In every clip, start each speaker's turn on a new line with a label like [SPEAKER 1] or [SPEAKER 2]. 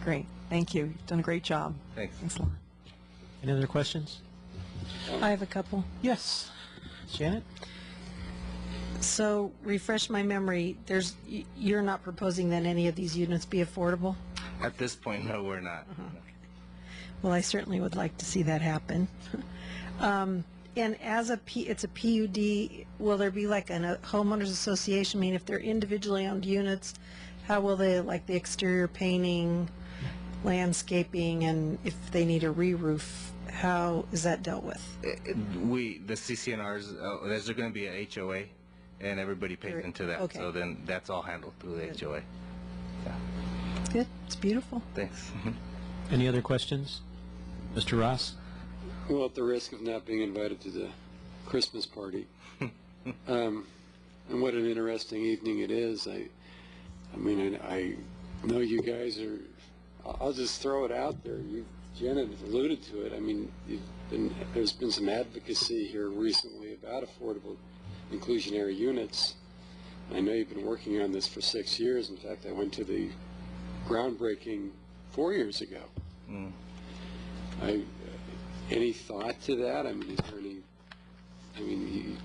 [SPEAKER 1] Great. Thank you. You've done a great job.
[SPEAKER 2] Thanks.
[SPEAKER 1] Thanks a lot.
[SPEAKER 3] Any other questions?
[SPEAKER 4] I have a couple.
[SPEAKER 3] Yes. Janet?
[SPEAKER 4] So, refresh my memory, you're not proposing that any of these units be affordable?
[SPEAKER 2] At this point, no, we're not.
[SPEAKER 4] Well, I certainly would like to see that happen. And as it's a PUD, will there be like a homeowners association? I mean, if they're individually owned units, how will they, like the exterior painting, landscaping, and if they need a re-roof, how is that dealt with?
[SPEAKER 2] The CCNRs, there's going to be a HOA, and everybody pays into that.
[SPEAKER 4] Okay.
[SPEAKER 2] So then that's all handled through the HOA. Yeah.
[SPEAKER 4] Good. It's beautiful.
[SPEAKER 2] Thanks.
[SPEAKER 3] Any other questions? Mr. Ross?
[SPEAKER 5] Well, at the risk of not being invited to the Christmas party, and what an interesting evening it is. I mean, I know you guys are, I'll just throw it out there. Janet alluded to it. I mean, there's been some advocacy here recently about affordable inclusionary units. I know you've been working on this for 6 years. In fact, I went to the groundbreaking 4 years ago. Any thought to that? I mean, is there any, I mean,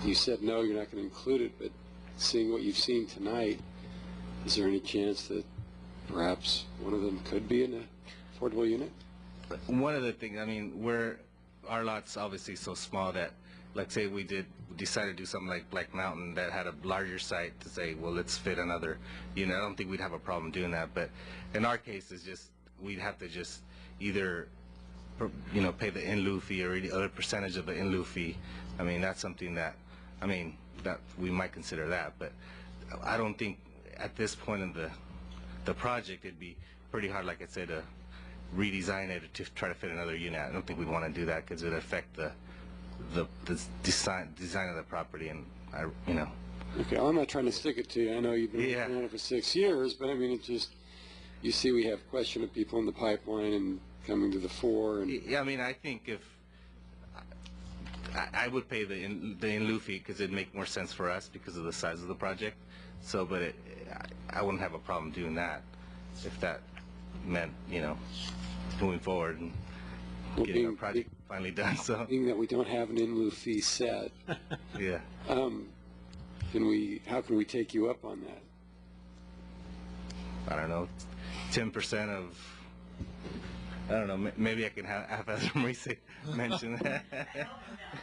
[SPEAKER 5] you said no, you're not going to include it, but seeing what you've seen tonight, is there any chance that perhaps one of them could be in an affordable unit?
[SPEAKER 2] One of the things, I mean, our lot's obviously so small that, like say we decided to do something like Black Mountain that had a larger site to say, well, let's fit another unit. I don't think we'd have a problem doing that, but in our case, it's just, we'd have to just either pay the in lieu fee or any other percentage of the in lieu fee. I mean, that's something that, I mean, that we might consider that, but I don't think at this point in the project it'd be pretty hard, like I said, to redesign it to try to fit another unit. I don't think we'd want to do that because it would affect the design of the property, and
[SPEAKER 5] Okay, well, I'm not trying to stick it to you. I know you've been working on it for 6 years, but I mean, it's just, you see we have question of people in the pipeline and coming to the fore. And
[SPEAKER 2] yeah, I mean, I think if I would pay the in lieu fee because it'd make more sense for us because of the size of the project. So, but I wouldn't have a problem doing that if that meant moving forward and getting our project finally done. So,
[SPEAKER 5] being that we don't have an in lieu fee set,
[SPEAKER 2] yeah.
[SPEAKER 5] how can we take you up on that?
[SPEAKER 2] I don't know, 10% of. I don't know. Maybe I can have Maurice mention that.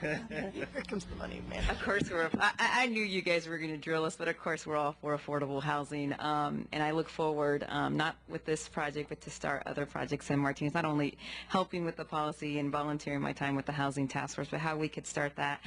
[SPEAKER 1] Here comes the money, man.
[SPEAKER 6] Of course, I knew you guys were going to drill us, but of course we're all for affordable housing. And I look forward, not with this project, but to start other projects in Martinez, not only helping with the policy and volunteering my time with the Housing Task Force, but how we could start that.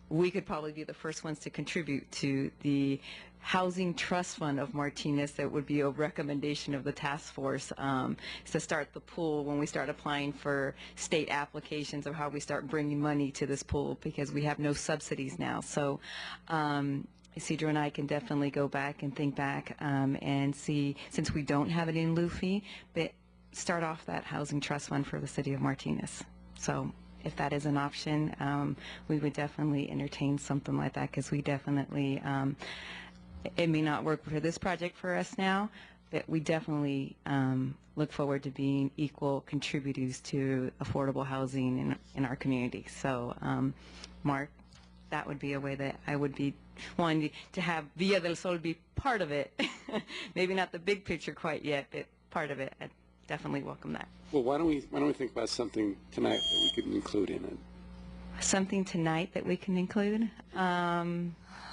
[SPEAKER 6] We could probably be the first ones to contribute to the Housing Trust Fund of Martinez. That would be a recommendation of the task force to start the pool when we start applying for state applications of how we start bringing money to this pool, because we have no subsidies now. So Isidro and I can definitely go back and think back and see, since we don't have an in lieu fee, but start off that Housing Trust Fund for the city of Martinez. So if that is an option, we would definitely entertain something like that, because we definitely, it may not work for this project for us now, but we definitely look forward to being equal contributors to affordable housing in our community. So, Mark, that would be a way that I would be wanting to have Villa del Sol be part of it. Maybe not the big picture quite yet, but part of it. I'd definitely welcome that.
[SPEAKER 5] Well, why don't we think about something tonight that we could include in it?
[SPEAKER 6] Something tonight that we can include?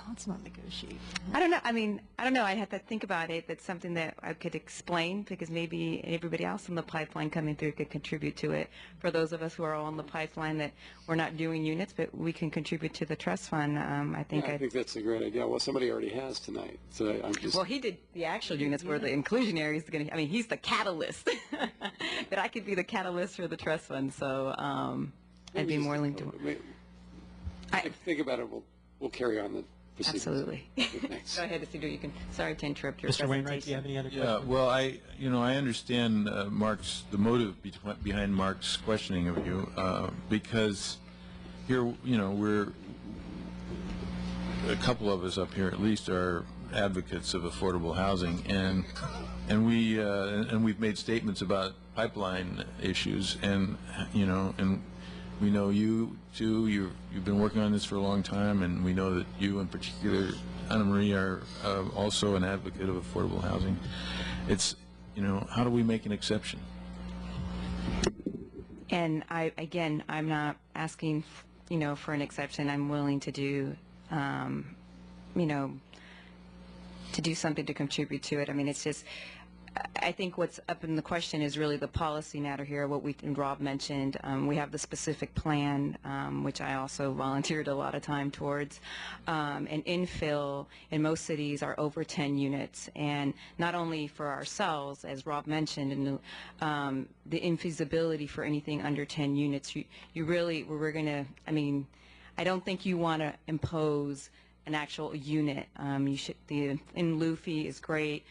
[SPEAKER 1] Let's not negotiate.
[SPEAKER 6] I don't know. I mean, I don't know. I'd have to think about it. That's something that I could explain, because maybe everybody else in the pipeline coming through could contribute to it. For those of us who are on the pipeline that we're not doing units, but we can contribute to the trust fund. I think
[SPEAKER 5] that's a great idea. Well, somebody already has tonight. So I'm just.
[SPEAKER 6] Well, he did the actual units where the inclusionary is going to. I mean, he's the catalyst. But I could be the catalyst for the trust fund. So I'd be more linked to.
[SPEAKER 5] Think about it. We'll carry on the.
[SPEAKER 6] Absolutely.
[SPEAKER 5] Thanks.
[SPEAKER 6] Go ahead, Isidro. You can. Sorry to interrupt your
[SPEAKER 3] Mr. Wainwright, do you have any other questions?
[SPEAKER 7] Yeah, well, I understand the motive behind Mark's questioning of you, because here, we're a couple of us up here at least are advocates of affordable housing, and we've made statements about pipeline issues, and we know you too. You've been working on this for a long time, and we know that you, in particular, Anna Marie, are also an advocate of affordable housing. It's how do we make an exception?
[SPEAKER 6] And I'm not asking, for an exception. I'm willing to do, to do something to contribute to it. I mean, it's just, I think what's up in the question is really the policy matter here, what Rob mentioned. We have the specific plan, which I also volunteered a lot of time towards. And infill in most cities are over 10 units. And not only for ourselves, as Rob mentioned, and the infeasibility for anything under 10 units, we're going to, I don't think you want to impose an actual unit. The in-lieu fee is great.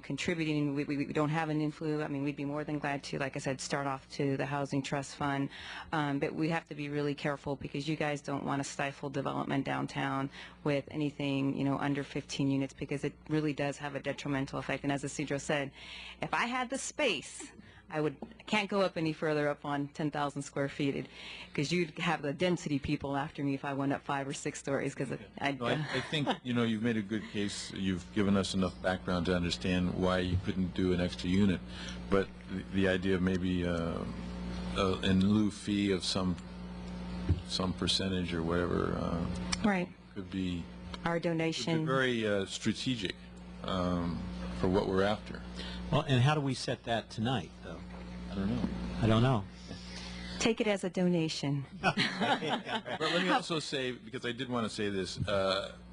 [SPEAKER 6] Contributing, we don't have an influ. We'd be more than glad to, like I said, start off to the Housing Trust Fund. But we have to be really careful because you guys don't want to stifle development downtown with anything, under 15 units, because it really does have a detrimental effect. And as Isidro said, if I had the space, I can't go up any further up on 10,000 square feet because you'd have the density people after me if I went up 5 or 6 stories. Because
[SPEAKER 7] I think you've made a good case. You've given us enough background to understand why you couldn't do an extra unit, but the idea of maybe an in lieu fee of some percentage or whatever
[SPEAKER 6] right
[SPEAKER 7] could be
[SPEAKER 6] our donation.
[SPEAKER 7] Very strategic for what we're after.
[SPEAKER 3] Well, and how do we set that tonight, though?
[SPEAKER 7] I don't know.
[SPEAKER 6] Take it as a donation.
[SPEAKER 7] But let me also say, because I did want to say this,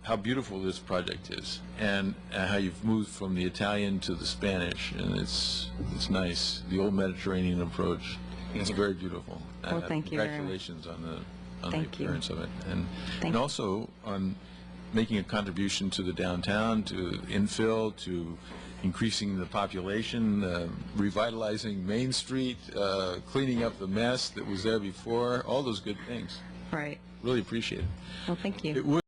[SPEAKER 7] how beautiful this project is, and how you've moved from the Italian to the Spanish, and it's nice. The old Mediterranean approach. It's very beautiful.
[SPEAKER 6] Well, thank you very much.
[SPEAKER 7] Congratulations on the
[SPEAKER 6] Thank you.
[SPEAKER 7] appearance of it, and
[SPEAKER 6] you.
[SPEAKER 7] also on making a contribution to the downtown, to infill, to increasing the population, revitalizing Main Street, cleaning up the mess that was there before, all those good things.
[SPEAKER 6] Right.
[SPEAKER 7] Really appreciate it.
[SPEAKER 6] Well, thank you.
[SPEAKER 7] It would